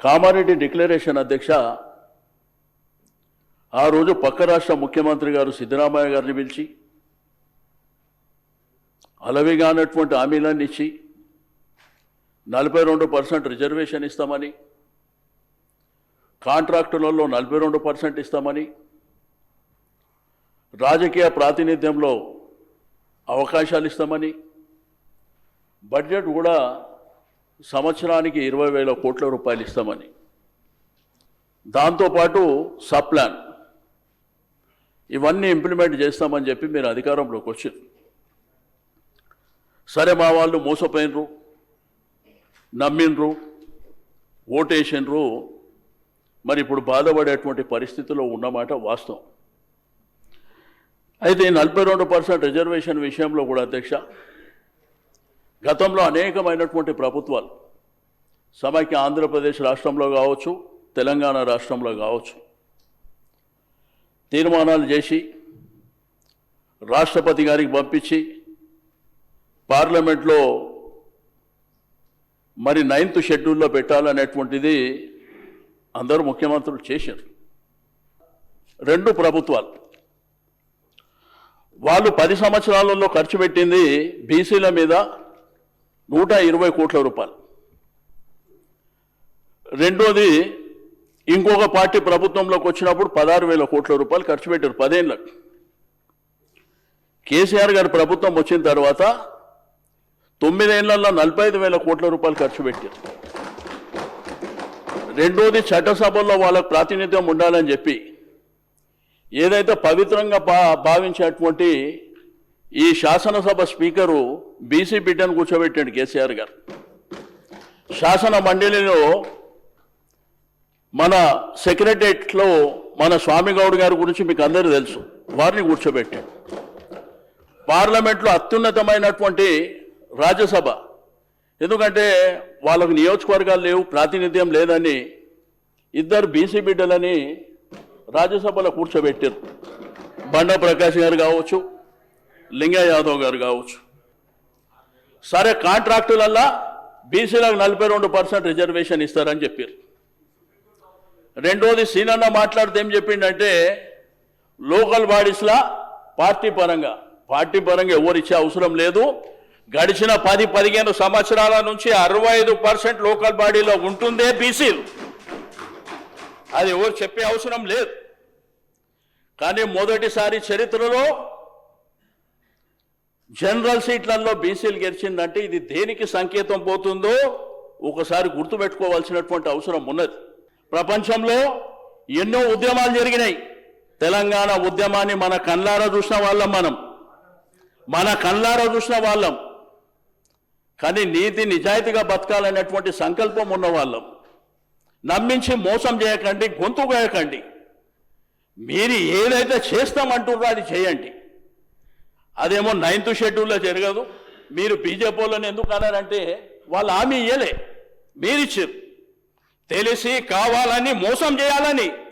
Kamareddy declaration అధ్యక్ష ఆ రోజు పక్క రాష్ట్ర ముఖ్యమంత్రి గారు సిద్ధరామయ్య గారిని పిలిచి అలవిగానటువంటి హామీలన్నీ ఇచ్చి 42% రిజర్వేషన్ ఇస్తామని, కాంట్రాక్టులలో 42% ఇస్తామని, రాజకీయ ప్రాతినిధ్యంలో అవకాశాలు ఇస్తామని, బడ్జెట్ కూడా సంవత్సరానికి 20,000 కోట్ల రూపాయలు ఇస్తామని, దాంతోపాటు సబ్ ప్లాన్ ఇవన్నీ ఇంప్లిమెంట్ చేస్తామని చెప్పి మీరు అధికారంలోకి వచ్చారు. సరే, మా వాళ్ళు మోసపోయినరు, నమ్మినరు, ఓటేసినరు. మరి ఇప్పుడు బాధపడేటువంటి పరిస్థితిలో ఉన్నమాట వాస్తవం. అయితే 42% రిజర్వేషన్ విషయంలో కూడా అధ్యక్ష, గతంలో అనేకమైనటువంటి ప్రభుత్వాలు సమైక్య ఆంధ్రప్రదేశ్ రాష్ట్రంలో కావచ్చు, తెలంగాణ రాష్ట్రంలో కావచ్చు, తీర్మానాలు చేసి రాష్ట్రపతి గారికి పంపించి పార్లమెంట్లో మరి 9th షెడ్యూల్లో పెట్టాలనేటువంటిది అందరూ ముఖ్యమంత్రులు చేశారు. 2 ప్రభుత్వాలు వాళ్ళు 10 సంవత్సరాలలో ఖర్చు పెట్టింది బీసీల మీద 120 కోట్ల రూపాయలు. రెండోది ఇంకొక పార్టీ ప్రభుత్వంలోకి వచ్చినప్పుడు 16,000 కోట్ల రూపాయలు ఖర్చు పెట్టారు 10 ఏళ్ళకు. కేసీఆర్ గారి ప్రభుత్వం వచ్చిన తర్వాత 9 ఏళ్లలో 45,000 కోట్ల రూపాయలు ఖర్చు పెట్టారు. రెండోది చట్టసభల్లో వాళ్ళకు ప్రాతినిధ్యం ఉండాలని చెప్పి ఏదైతే పవిత్రంగా భావించేటువంటి ఈ శాసనసభ స్పీకరు బీసీ బిడ్డను కూర్చోబెట్టాడు కేసీఆర్ గారు. శాసన మండలిలో మన సెక్రటరియట్లో మన స్వామిగౌడ్ గారి గురించి మీకు అందరూ తెలుసు, వారిని కూర్చోబెట్టాడు. పార్లమెంట్లో అత్యున్నతమైనటువంటి రాజ్యసభ, ఎందుకంటే వాళ్ళకు నియోజకవర్గాలు లేవు, ప్రాతినిధ్యం లేదని 2 బీసీ బిడ్డలని రాజ్యసభలో కూర్చోబెట్టారు. బండా ప్రకాష్ గారు కావచ్చు, లింగయ్య యాదవ్ గారు కావచ్చు. సరే, కాంట్రాక్టులల్లా బీసీలకు 42% రిజర్వేషన్ ఇస్తారని చెప్పారు. రెండోది సీనన్న మాట్లాడితే ఏం చెప్పిండంటే లోకల్ బాడీస్లా పార్టీ పరంగా ఎవరు ఇచ్చే అవసరం లేదు, గడిచిన 10-15 సంవత్సరాల నుంచి 65% లోకల్ బాడీలో ఉంటుందే బీసీలు, అది ఎవరు చెప్పే అవసరం లేదు. కానీ మొదటిసారి చరిత్రలో జనరల్ సీట్లలో బీసీలు గెలిచిందంటే ఇది దేనికి సంకేతం పోతుందో ఒకసారి గుర్తుపెట్టుకోవాల్సినటువంటి అవసరం ఉన్నది. ప్రపంచంలో ఎన్నో ఉద్యమాలు జరిగినాయి. తెలంగాణ ఉద్యమాన్ని మన కళ్ళారా చూసిన వాళ్ళం, కానీ నీతి నిజాయితీగా బతకాలనేటువంటి సంకల్పం ఉన్న వాళ్ళం. నమ్మించి మోసం చేయకండి, గొంతు కోయకండి. మీరు ఏదైతే చేస్తామంటున్నారో అది చేయండి. అదేమో 9th షెడ్యూల్లో జరగదు. మీరు బీజేపీ వాళ్ళని ఎందుకు అన్నారంటే వాళ్ళు హామీ ఇయ్యలే, మీరిచ్చారు. తెలిసి కావాలని మోసం చేయాలని